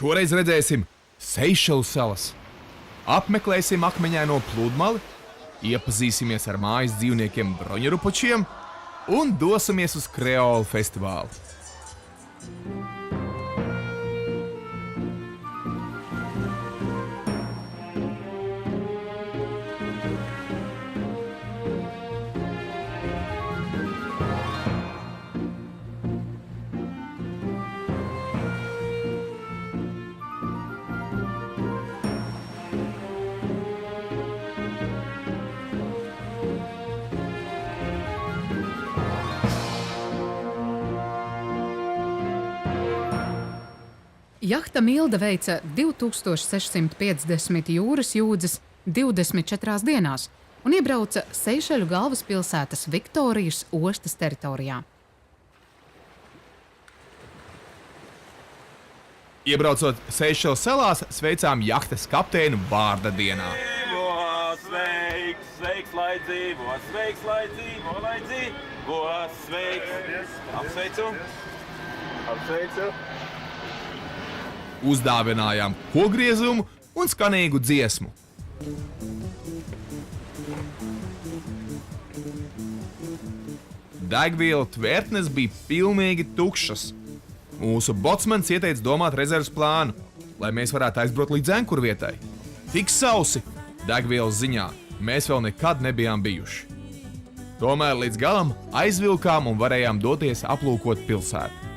Šoreiz redzēsim Seišelu salas. Apmeklēsim akmeņaino pludmali, iepazīsimies ar mājas dzīvniekiem broņurupučiem un dosimies uz kreolu festivālu. Jahta Milda veica 2650 jūras jūdzes 24 dienās un iebrauca Seišeļu galvaspilsētas Viktorijas ostas teritorijā. Iebraucot Seišelu salās, sveicām jahtas kapteinu vārda dienā. Sveiks, sveiks, lai dzīvo, sveiks, lai dzīvo, lai dzīvo, sveiks. Apsveicu. Apsveicu. Uzdāvinājām kogriezumu un skanīgu dziesmu. Degvielu tvertnes bija pilnīgi tukšas. Mūsu botsmans ieteica domāt rezerves plānu, lai mēs varētu aizbraukt līdz ankurvietai. Tik sausi degvielas ziņā mēs vēl nekad nebijām bijuši. Tomēr līdz galam aizvilkām un varējām doties aplūkot pilsētu.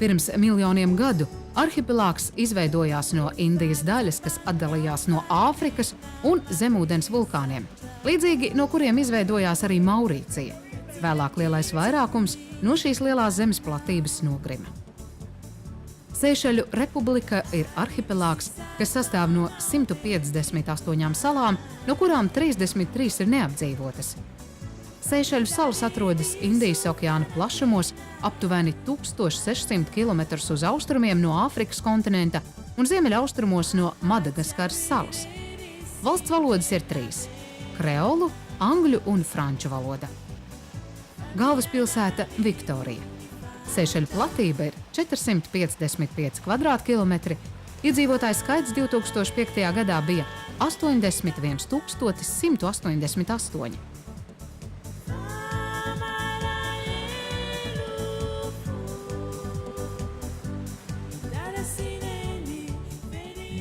Pirms miljoniem gadu arhipelāgs izveidojās no Indijas daļas, kas atdalījās no Āfrikas un zemūdens vulkāniem, līdzīgi no kuriem izveidojās arī Maurīcija. Vēlāk lielais vairākums no šīs lielās zemes platības nogrima. Seišeļu republika ir arhipelāgs, kas sastāv no 158 salām, no kurām 33 ir neapdzīvotas. Seišeļu salas atrodas Indijas okeāna plašumos, aptuveni 1600 km uz austrumiem no Āfrikas kontinenta un ziemeļaustrumos no Madagaskaras salas. Valsts valodas ir 3 – kreolu, angļu un franču valoda. Galvaspilsēta Viktorija. Seišeļu platība ir 455 kvadrātkilometri, iedzīvotāju skaits 2005. gadā bija 81 188.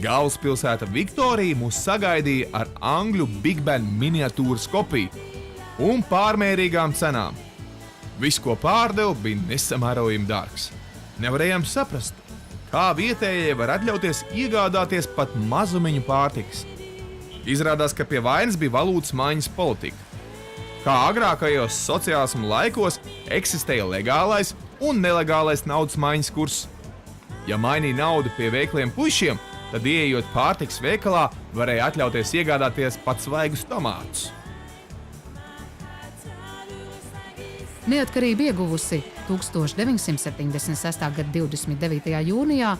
Galvaspilsēta Viktorija mūs sagaidīja ar angļu Big Ben miniatūras kopiju un pārmērīgām cenām. Viss, ko pārdeva, bija nesamērojami dārgs. Nevarējām saprast, kā vietējie var atļauties iegādāties pat mazumiņu pārtikas. Izrādās, ka pie vainas bija valūtas maiņas politika. Kā agrākajos sociālisma laikos eksistēja legālais un nelegālais naudas maiņas kurs. Ja mainīja naudu pie veikliem puišiem, tad, ieejot pārtikas veikalā, varēja atļauties iegādāties pat svaigus tomātus. Neatkarību ieguvusi 1976. gada 29. jūnijā,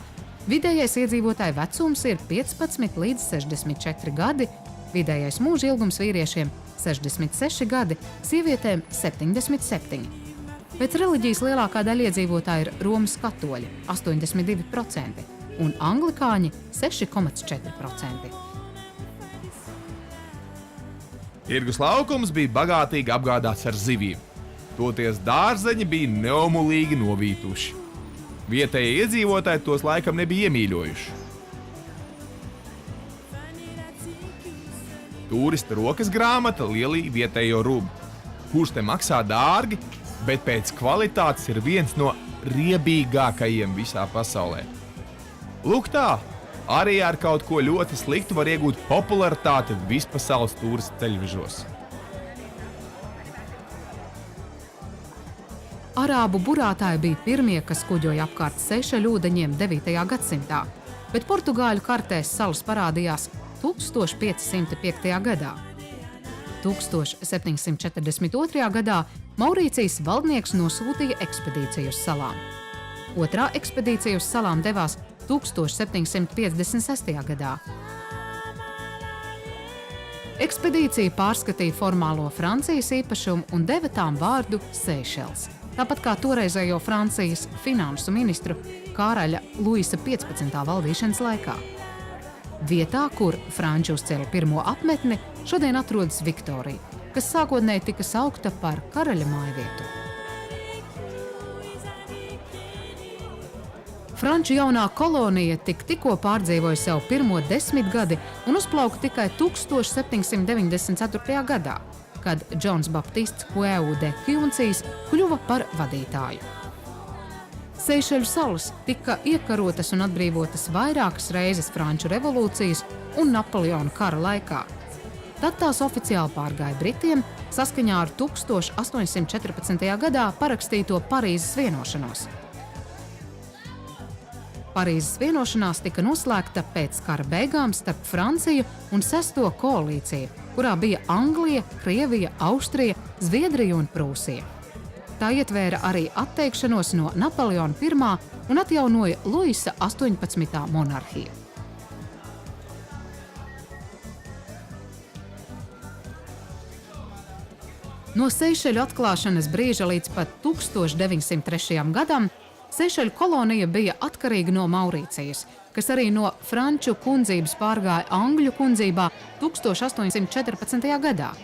vidējais iedzīvotāju vecums ir 15 līdz 64 gadi, vidējais mūža ilgums vīriešiem 66 gadi, sievietēm 77. Pēc reliģijas lielākā daļa iedzīvotāju ir Romas katoļi 82%. Un anglikāņi 6,4%. Tirgus laukums bija bagātīgi apgādāts ar zivīm. Toties dārzeņi bija neomulīgi novītuši. Vietējie iedzīvotāji tos laikam nebija iemīļojuši. Tūrista rokas grāmata lielīja vietējo rubu, kurš te maksā dārgi, bet pēc kvalitātes ir viens no riebīgākajiem visā pasaulē. Lūk tā, arī ar kaut ko ļoti sliktu var iegūt popularitāti vispasaules tūristu ceļvežos. Arābu burātāji bija pirmie, kas kuģoja apkārt Seišeļu ūdeņiem 9. gadsimtā, bet portugāļu kartēs salas parādījās 1505. gadā. 1742. gadā Maurīcijas valdnieks nosūtīja ekspedīciju uz salām. Otrā ekspedīcija uz salām devās 1756. gadā. Ekspedīcija pārskatīja formālo Francijas īpašumu un deva tām vārdu Seišels. tāpat kā toreizējo Francijas finansu ministru Kāraļa Luisa 15. valdīšanas laikā. Vietā, kur franči uzcēla pirmo apmetni, šodien atrodas Viktorija, kas sākotnēji tika saukta par karaļa mājvietu. Franču jaunā kolonija tikko pārdzīvoja savu pirmo 10 gadi un uzplauka tikai 1794. gadā, kad Džons Baptists Hueu de Kjuncijs kļuva par vadītāju. Seišeļu salas tika iekarotas un atbrīvotas vairākas reizes Franču revolūcijas un Napoleona kara laikā. Tad tās oficiāli pārgāja Britiem saskaņā ar 1814. gadā parakstīto Parīzes vienošanos. Parīzes vienošanās tika noslēgta pēc kara beigām starp Franciju un 6. koalīciju, kurā bija Anglija, Krievija, Austrija, Zviedrija un Prūsija. Tā ietvēra arī atteikšanos no Napoleona I un atjaunoja Luisa 18. monarhiju. No Seišeļu atklāšanas brīža līdz pat 1903. gadam Seišeļu kolonija bija atkarīga no Maurīcijas, kas arī no franču kundzības pārgāja Angļu kundzībā 1814. gadā.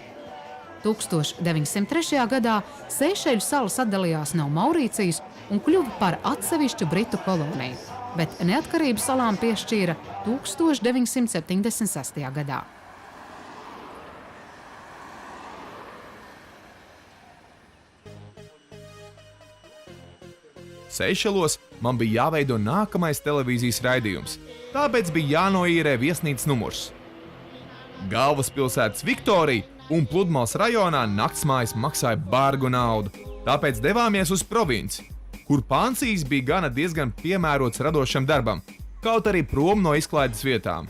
1903. gadā Seišeļu salas atdalījās no Maurīcijas un kļuva par atsevišķu britu koloniju, bet neatkarību salām piešķīra 1976. gadā. Seišelos man bija jāveido nākamais televīzijas raidījums, tāpēc bija jānoīrē viesnīcas numurs. Galvaspilsētas Viktorija un Pludmales rajonā naktsmājas maksāja bargu naudu, tāpēc devāmies uz provinci, kur pansijas bija gana diezgan piemērots radošam darbam, kaut arī prom no izklaides vietām.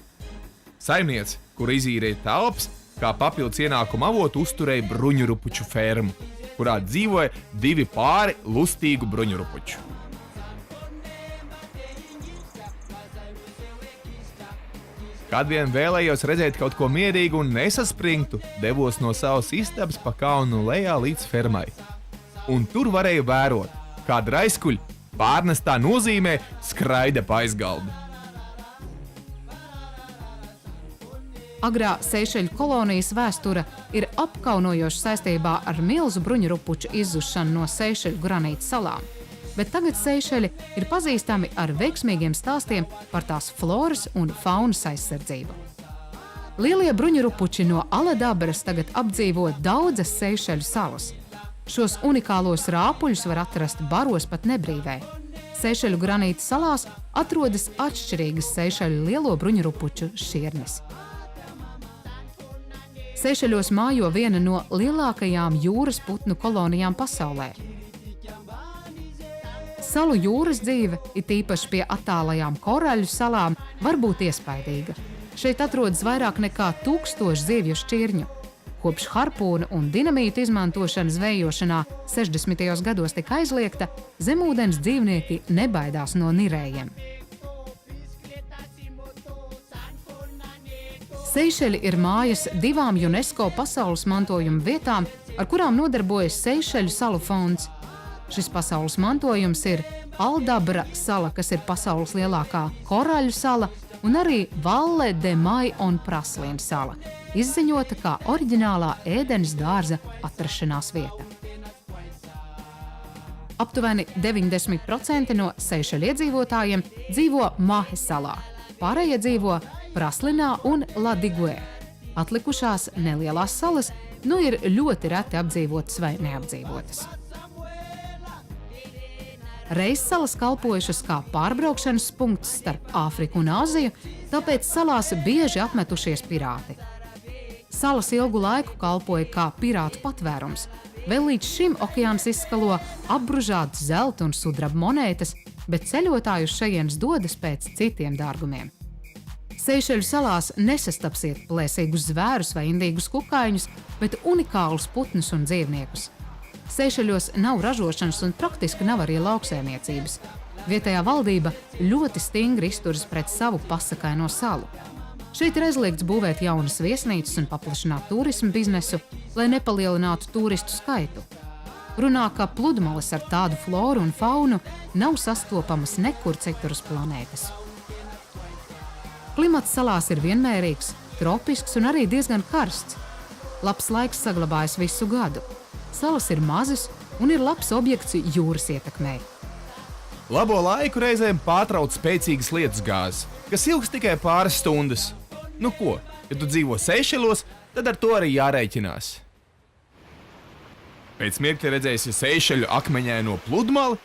Saimniece, kur izīrēja telpas, kā papildus ienākuma avotu uzturēja bruņurupuču fermu, kurā dzīvoja 2 pāri lustīgu bruņurupuču. Kad vien vēlējos redzēt kaut ko mierīgu un nesaspringtu, devos no savas istabas pa kalnu lejā līdz fermai. Un tur varēju vērot, kā draiskuļi pārnestā nozīmē skraida pa aizgaldu. Agrā Seišeļu kolonijas vēsture ir apkaunojoša saistībā ar milzu bruņurupuču izzušanu no Seišeļu granīta salām, bet tagad Seišeļi ir pazīstami ar veiksmīgiem stāstiem par tās floras un faunas aizsardzību. Lielie bruņurupuči no aledabras tagad apdzīvo daudzas Seišeļu salas. Šos unikālos rāpuļus var atrast baros pat nebrīvē. Seišeļu granīta salās atrodas atšķirīgas Seišeļu lielo bruņurupuču šķirnes. Seišeļos mājo viena no lielākajām jūras putnu kolonijām pasaulē. Salu jūras dzīve, it īpaši pie attālajām Koraļu salām, var būt iespaidīga. Šeit atrodas vairāk nekā 1000 zivju šķirņu. Kopš harpūna un dinamītu izmantošana zvejošanā 60. gados tika aizliegta, zemūdens dzīvnieki nebaidās no nirējiem. Seišeļi ir mājas 2 UNESCO pasaules mantojuma vietām, ar kurām nodarbojas Seišeļu salu fonds. Šis pasaules mantojums ir Aldabra sala, kas ir pasaules lielākā koraļu sala, un arī Valle de Mai un Praslina sala, izziņota kā oriģinālā ēdenes dārza atrašanās vieta. Aptuveni 90% no Seišeļu iedzīvotājiem dzīvo Mahe salā, pārējie dzīvo Praslinā un Ladigvē. Atlikušās nelielās salas ir ļoti reti apdzīvotas vai neapdzīvotas. Reizsalas kalpojušas kā pārbraukšanas punkts starp Āfriku un Āziju, tāpēc salās bieži apmetušies pirāti. Salas ilgu laiku kalpoja kā pirātu patvērums. Vēl līdz šim okeāns izskalo apbružātas zelta un sudraba monētas, bet ceļotāji uz šejienes dodas pēc citiem dārgumiem. Seišeļu salās nesastapsiet plēsīgus zvērus vai indīgus kukaiņus, bet unikālus putnus un dzīvniekus. Seišeļos nav ražošanas un praktiski nav arī lauksēmniecības. Vietējā valdība ļoti stingri izturas pret savu pasakaino salu. Šeit ir aizliegts būvēt jaunas viesnīcas un paplašināt turismu biznesu, lai nepalielinātu turistu skaitu. runā, ka pludmales ar tādu floru un faunu nav sastopamas nekur citur uz planētas. Klimats salās ir vienmērīgs, tropisks un arī diezgan karsts. Labs laiks saglabājas visu gadu. Salas ir mazas un ir labs objekts jūras ietekmei. Labo laiku reizēm pārtrauc spēcīgas lietusgāzes, kas ilgs tikai pāris stundas. Nu ko, ja tu dzīvo Seišelos, tad ar to arī jārēķinās. Pēc mirkļa redzēsi Seišeļu akmeņaino pludmali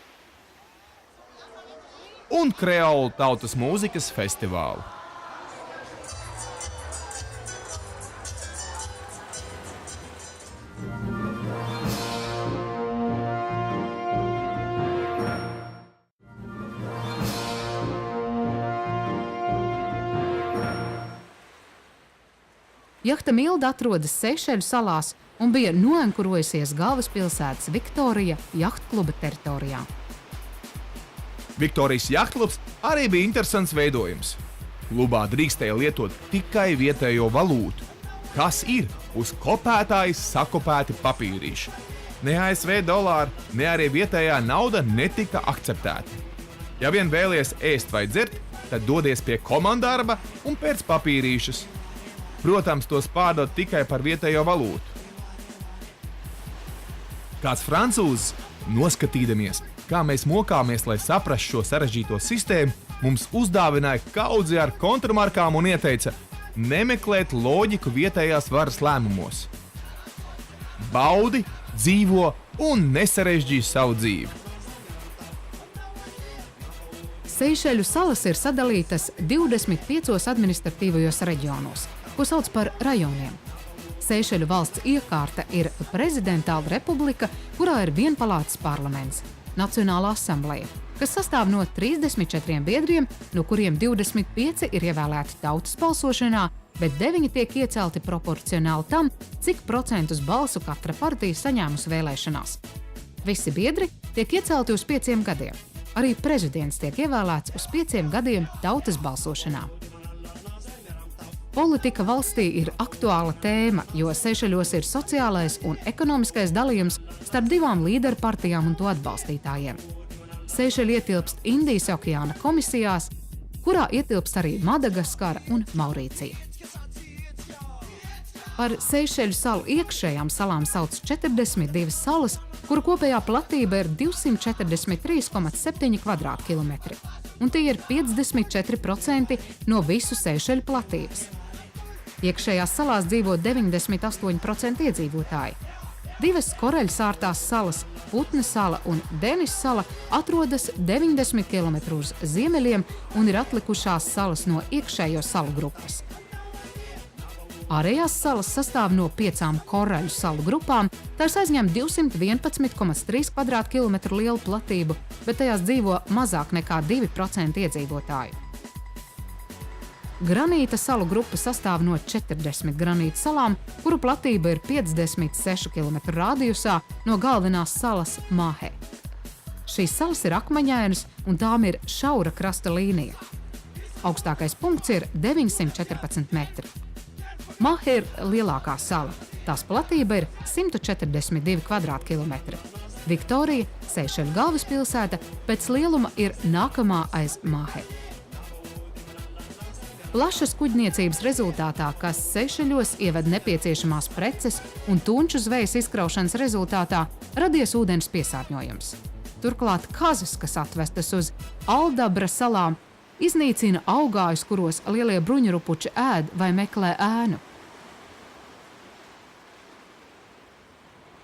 un kreolu tautas mūzikas festivālu. Jahta Milda atrodas Seišeļu salās un bija noankurojusies galvaspilsētas Viktorija jahtkluba teritorijā. Viktorijas jahtklubs arī bija interesants veidojums. Klubā drīkstēja lietot tikai vietējo valūtu, kas ir uz kopētājas sakopēti papīrīši. Ne ASV dolāri, ne arī vietējā nauda netika akceptēta. Ja vien vēlies ēst vai dzert, tad dodies pie komandarba un pēc papīrīšas. Protams, tos pārdod tikai par vietējo valūtu. Kāds francūzs, noskatīdamies, kā mēs mokāmies, lai saprastu šo sarežģīto sistēmu, mums uzdāvināja kaudzi ar kontramarkām un ieteica nemeklēt loģiku vietējās varas lēmumos. Baudi, dzīvo un nesarežģīja savu dzīvi. Seišeļu salas ir sadalītas 25 administratīvajos reģionos, ko sauc par rajoniem. Seišeļu valsts iekārta ir prezidentāla republika, kurā ir vienpalātas parlaments, Nacionālā asambleja, kas sastāv no 34 biedriem, no kuriem 25 ir ievēlēti tautas balsošanā, bet 9 tiek iecelti proporcionāli tam, cik procentus balsu katra partija saņēmusi vēlēšanās. Visi biedri tiek iecelti uz 5 gadiem. Arī prezidents tiek ievēlēts uz 5 gadiem tautas balsošanā. Politika valstī ir aktuāla tēma, jo Seišeļos ir sociālais un ekonomiskais dalījums starp divām līderu partijām un to atbalstītājiem. Seišeļi ietilpst Indijas okeāna komisijās, kurā ietilpst arī Madagaskara un Maurīcija. Par Seišeļu salu iekšējām salām sauc 42 salas, kuru kopējā platība ir 243,7 kvadrātkilometri, un tie ir 54% no visu Seišeļu platības. Iekšējās salās dzīvo 98% iedzīvotāji. Divas koreļsārtās salas, Putna sala un Denis sala, atrodas 90 km uz ziemeļiem un ir atlikušās salas no iekšējo salu grupas. Ārējās salas sastāv no 5 koreļu salu grupām, tās aizņem 211,3 kvadrātkilometru lielu platību, bet tajās dzīvo mazāk nekā 2% iedzīvotāju. Granīta salu grupa sastāv no 40 granīta salām, kuru platība ir 56 km radiusā no galvenās salas Mahē. Šīs salas ir akmeņainas un tām ir šaura krasta līnija. Augstākais punkts ir 914 metri. Mahē ir lielākā sala. Tās platība ir 142 kvadrātkilometri. Viktorija, Seišeļu galvaspilsēta, pēc lieluma ir nākamā aiz Mahē. Plašas kuģniecības rezultātā, kas Seišeļos ieved nepieciešamās preces un tunču zvejas izkraušanas rezultātā, radies ūdens piesārņojums. Turklāt kazas, kas atvestas uz Aldabra salām, iznīcina augājus, kuros lielie bruņurupuči ēd vai meklē ēnu.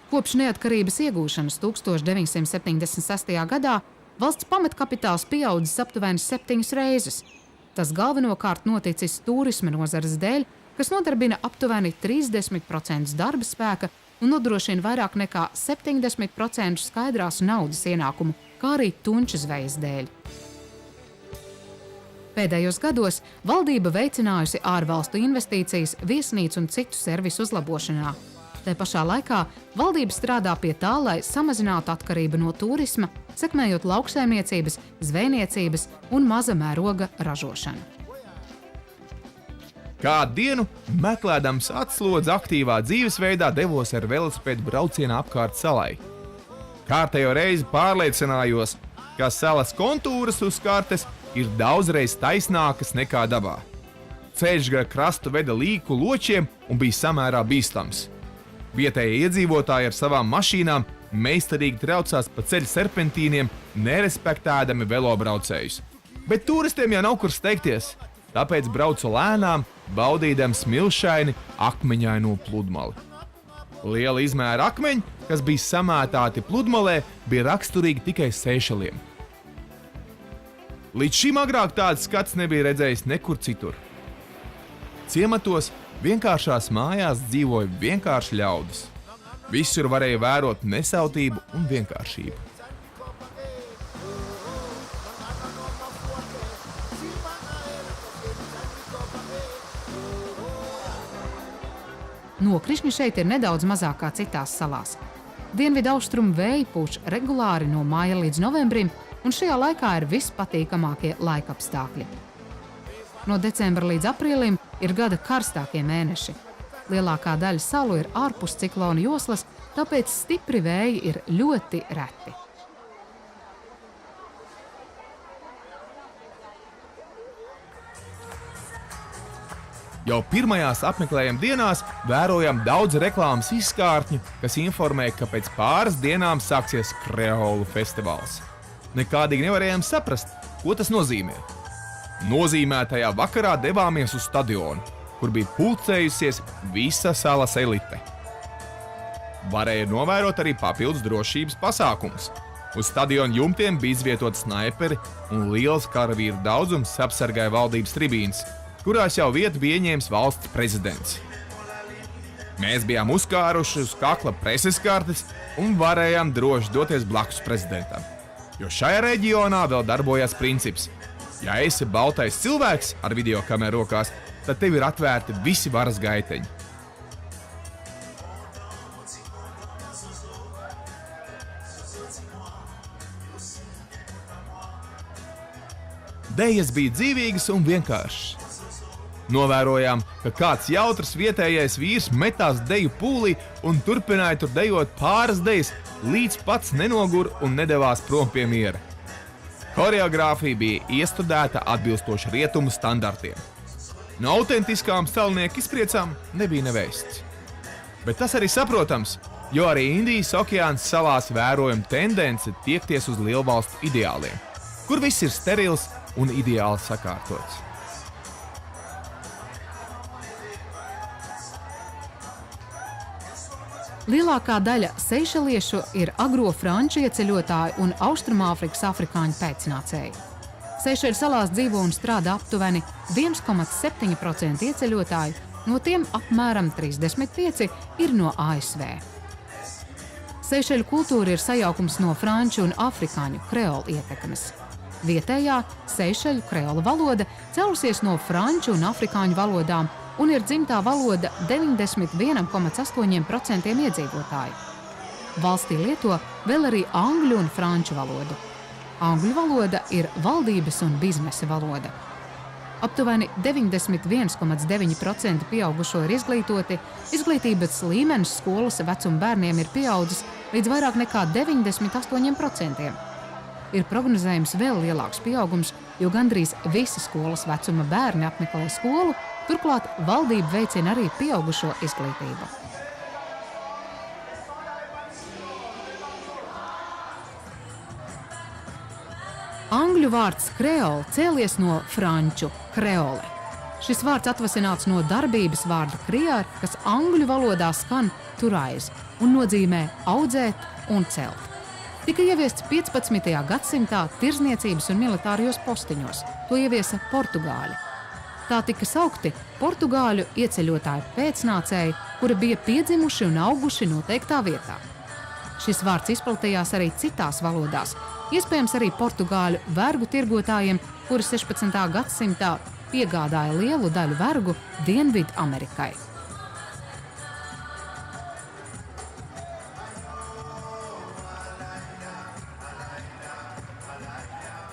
Kopš neatkarības iegūšanas 1976. gadā valsts pamatkapitāls pieaudzis aptuveni 7 reizes. Tas galvenokārt noticis turisma nozares dēļ, kas nodarbina aptuveni 30% darba spēka un nodrošina vairāk nekā 70% skaidrās naudas ienākumu, kā arī tunču zvejas dēļ. Pēdējos gados valdība veicinājusi ārvalstu investīcijas viesnīcu un citu servisu uzlabošanā. Tā pašā laikā valdība strādā pie tā, lai samazinātu atkarību no turisma, sekmējot lauksaimniecības, zvejniecības un maza mēroga ražošanu. Kādu dienu, meklēdams atslodzi aktīvā dzīvesveidā, devos ar velosipēdu braucienā apkārt salai. Kārtējo reizi pārliecinājos, ka salas kontūras uz kartes ir daudzreiz taisnākas nekā dabā. Ceļš gar krastu veda līku ločiem un bija samērā bīstams. Vietējie iedzīvotāji ar savām mašīnām meistarīgi traucās pa ceļa serpentīniem, nerespektēdami velobraucējus. Bet turistiem jau nav kur steigties, tāpēc braucu lēnām, baudīdams smilšaini akmeņaino pludmali. Liela izmēra akmeņi, kas bija samētāti pludmalē, bija raksturīgi tikai Seišeliem. Līdz šim agrāk tāds skats nebija redzējis nekur citur. Ciematos vienkāršās mājās dzīvoja vienkārši ļaudis. Visur varēja vērot nesautību un vienkāršību. Nokrišņi šeit ir nedaudz mazāk kā citās salās. Dienvidu austrumu vēji pūš regulāri no māja līdz novembrim, un šajā laikā ir vispatīkamākie laikapstākļi. No decembra līdz aprīlim ir gada karstākie mēneši. Lielākā daļa salu ir ārpus ciklona joslas, tāpēc stipri vēji ir ļoti reti. Jau pirmajās apmeklējuma dienās vērojam daudz reklāmas izskārtņu, kas informē, ka pēc pāris dienām sāksies kreolu festivāls. Nekādīgi nevarējām saprast, ko tas nozīmē. Nozīmētajā vakarā devāmies uz stadionu, kur bija pulcējusies visa salas elite. Varēja novērot arī papildus drošības pasākumus. Uz stadiona jumtiem bija izvietoti snaiperi un liels karavīru daudzums apsargāja valdības tribīnes, kurās jau vietu bija ieņēmis valsts prezidents. Mēs bijām uzkāruši uz kakla preses kartes un varējām droši doties blakus prezidentam. Jo šajā reģionā vēl darbojās princips: ja esi baltais cilvēks ar videokameru rokās, tad tev ir atvērti visi varas gaiteņi. Dejas bija dzīvīgas un vienkāršas. Novērojām, ka kāds jautrs vietējais vīrs metās deju pūlī un turpināja tur dejot pāris dejas, līdz pats nenogura un nedevās prom pie miera. Horeogrāfija bija iestudēta atbilstoši rietumu standartiem. No autentiskām salinieku izpriecām nebija nevēsts. Bet tas arī saprotams, jo arī Indijas okeāna salās vērojam tendence tiekties uz lielvalstu ideāliem, kur viss ir sterils un ideāli sakārtots. Lielākā daļa seišeliešu ir agro franču ieceļotāji un Austrumāfrikas afrikāņu pēcnācēji. Seišeļu salās dzīvo un strādā aptuveni 1,7% ieceļotāju, no tiem apmēram 35% ir no ASV. Seišeļu kultūra ir sajaukums no franču un afrikāņu kreolu ietekmes. Vietējā seišeļu kreola valoda cēlusies no franču un afrikāņu valodām un ir dzimtā valoda 91,8% iedzīvotāju. Valstī lieto vēl arī angļu un franču valodu. Angļu valoda ir valdības un biznesa valoda. Aptuveni 91,9% pieaugušo ir izglītoti, izglītības līmenis skolas vecuma bērniem ir pieaudzis līdz vairāk nekā 98%. Ir prognozējams vēl lielāks pieaugums, jo gandrīz visi skolas vecuma bērni apmeklē skolu, turklāt valdība veicina arī pieaugušo izglītību. Angļu vārds kreole cēlies no franču kreole. Šis vārds atvasināts no darbības vārda kriar, kas angļu valodā skan to rise un nozīmē audzēt un celt. Tika ieviests 15. gadsimtā tirzniecības un militārijos postiņos. To ieviesa Portugāļi. Tā tika saukti portugāļu ieceļotāju pēcnācēji, kuri bija piedzimuši un auguši noteiktā vietā. Šis vārds izplatījās arī citās valodās, iespējams arī portugāļu vergu tirgotājiem, kuri 16. gadsimtā piegādāja lielu daļu vergu Dienvidu Amerikai.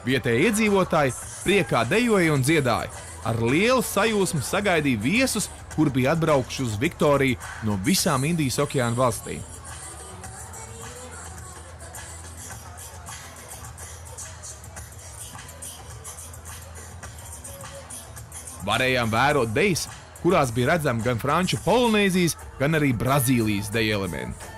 Vietējie iedzīvotāji priekā dejoja un dziedāja. Ar lielu sajūsmu sagaidīja viesus, kur bija atbraukuši uz Viktoriju no visām Indijas okeāna valstīm. Varējām vērot dejas, kurās bija redzami gan Franču Polinēzijas, gan arī Brazīlijas deju elementi.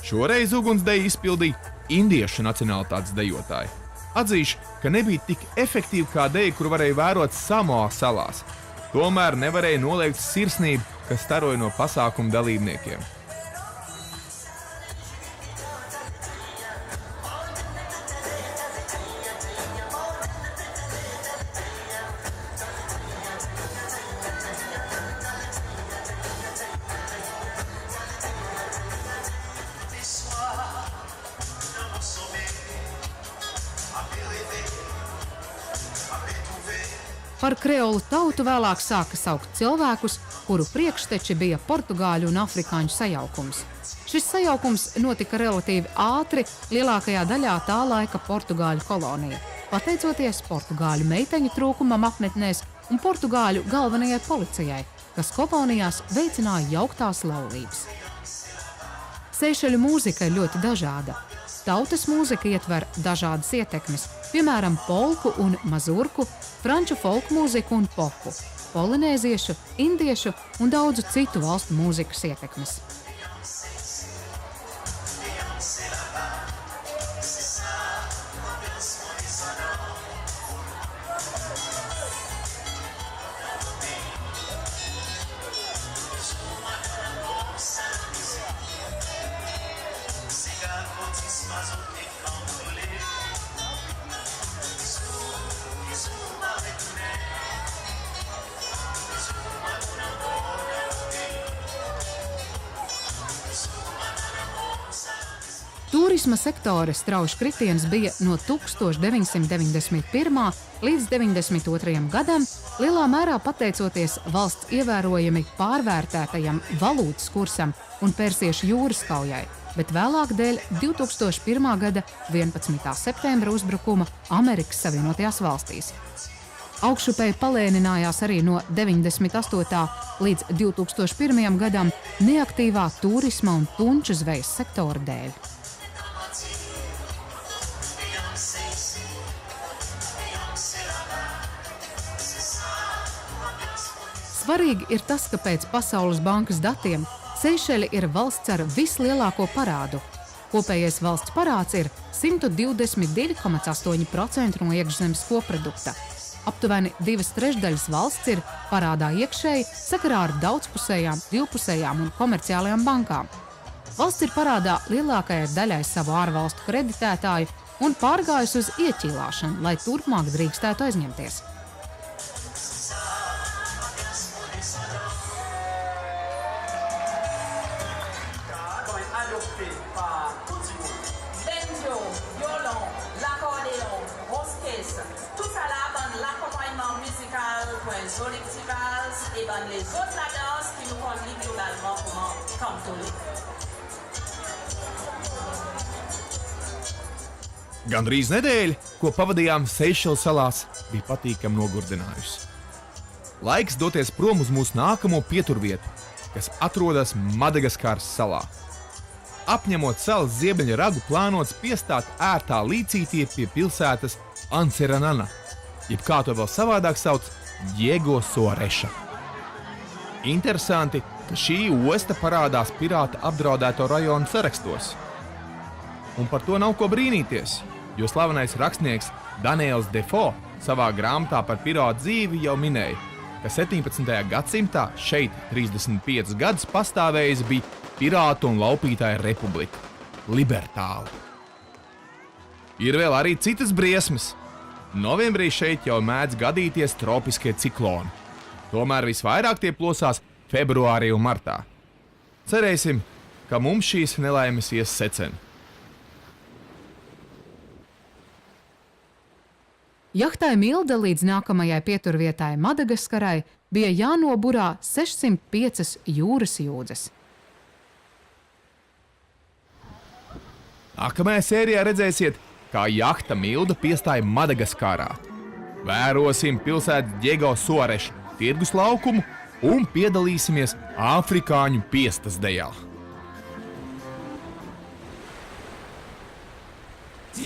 Šoreiz ugunsdeju izpildīja indiešu nacionālitātes dejotāji. Atzīšu, ka nebija tik efektīva kā deja, kur varēja vērot Samoa salās. Tomēr nevarēja noliegt sirsnību, kas staroja no pasākuma dalībniekiem. Par kreolu tautu vēlāk sāka saukt cilvēkus, kuru priekšteči bija portugāļu un afrikāņu sajaukums. Šis sajaukums notika relatīvi ātri lielākajā daļā tā laika portugāļu kolonija, pateicoties portugāļu meiteņu trūkumam apmetnēs un portugāļu galvenajai policijai, kas kolonijās veicināja jauktās laulības. Seišeļu mūzika ir ļoti dažāda. Tautas mūzika ietver dažādas ietekmes, piemēram, polku un mazurku, franču folkmūziku un popu, polinēziešu, indiešu un daudzu citu valstu mūzikas ietekmes. Turisma sektora strauji kritiens bija no 1991. līdz 92. gadam, lielā mērā pateicoties valsts ievērojami pārvērtētajam valūtas kursam un Persiešu jūras kaujai, bet vēlāk dēļ 2001. gada 11. septembra uzbrukuma Amerikas Savienotajās valstīs. Augšupēji palēninājās arī no 98. līdz 2001. gadam neaktīvā turisma un tunču zvejas sektora dēļ. Svarīgi ir tas, ka pēc Pasaules bankas datiem Seišeļi ir valsts ar vislielāko parādu. Kopējais valsts parāds ir 122,8% no iekšzemes koprodukta. Aptuveni 2/3 valsts ir parādā iekšēji sakarā ar daudzpusējām, divpusējām un komerciālajām bankām. Valsts ir parādā lielākajai daļai savu ārvalstu kreditētāju un pārgājusi uz ieķīlāšanu, lai turpmāk drīkstētu aizņemties. Gandrīz nedēļa, ko pavadījām Seišeļu salās, bija patīkami nogurdinājusi. Laiks doties prom uz mūsu nākamo pieturvietu, kas atrodas Madagaskaras salā. Apņemot salas ziemeļa ragu, plānots piestāt ērtā līcītie pie pilsētas Anseranana, jeb kā to vēl savādāk sauc, Diego Soareša. Interesanti, ka šī osta parādās pirāta apdraudēto rajonu sarakstos. Un par to nav ko brīnīties, jo slavenais rakstnieks Daniels Defoe savā grāmatā par pirātu dzīvi jau minēja, ka 17. gadsimtā šeit 35 gadus pastāvējis bija pirātu un laupītāju republika – Libertāla. Ir vēl arī citas briesmas. Novembrī šeit jau mēdz gadīties tropiskie cikloni. Tomēr visvairāk tie plosās februārī un martā. Cerēsim, ka mums šīs nelaimes ies secen. Jahtai Milda līdz nākamajai pieturvietai Madagaskarai bija jānoburā 605 jūras jūdzes. Nākamajā sērijā redzēsiet, kā jahta Milda piestāja Madagaskārā. Vērosim pilsētas Diego Soareša tirgus laukumu un piedalīsimies afrikāņu piestas dejā.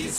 Ti